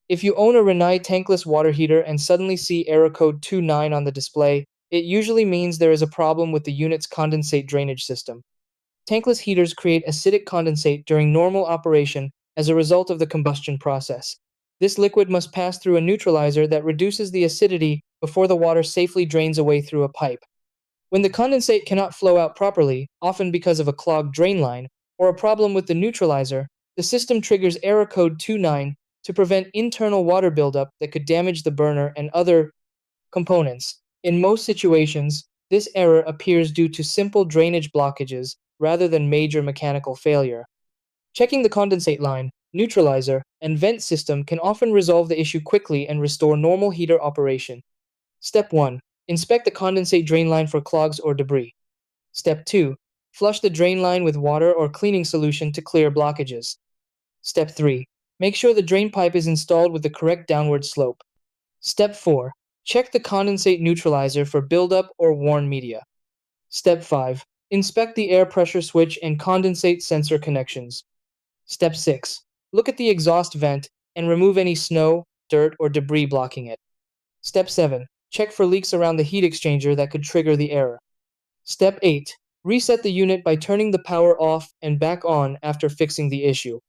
If you own a Rheem Tankless water heater and suddenly see error code 29 on the display, it usually means there is a problem with the unit's condensate drainage system. Tankless heaters create acidic condensate during normal operation as a result of the combustion process. This liquid must pass through a neutralizer that reduces the acidity before the water safely drains away through a pipe. When the condensate cannot flow out properly, often because of a clogged drain line or a problem with the neutralizer, the system triggers error code 29 to prevent internal water buildup that could damage the burner and other components. In most situations, this error appears due to simple drainage blockages rather than major mechanical failure. Checking the condensate line, neutralizer, and vent system can often resolve the issue quickly and restore normal heater operation. Step 1. Inspect the condensate drain line for clogs or debris. Step 2. Flush the drain line with water or cleaning solution to clear blockages. Step 3. Make sure the drain pipe is installed with the correct downward slope. Step 4. Check the condensate neutralizer for buildup or worn media. Step 5. Inspect the air pressure switch and condensate sensor connections. Step 6. Look at the exhaust vent and remove any snow, dirt, or debris blocking it. Step 7. Check for leaks around the heat exchanger that could trigger the error. Step 8. Reset the unit by turning the power off and back on after fixing the issue.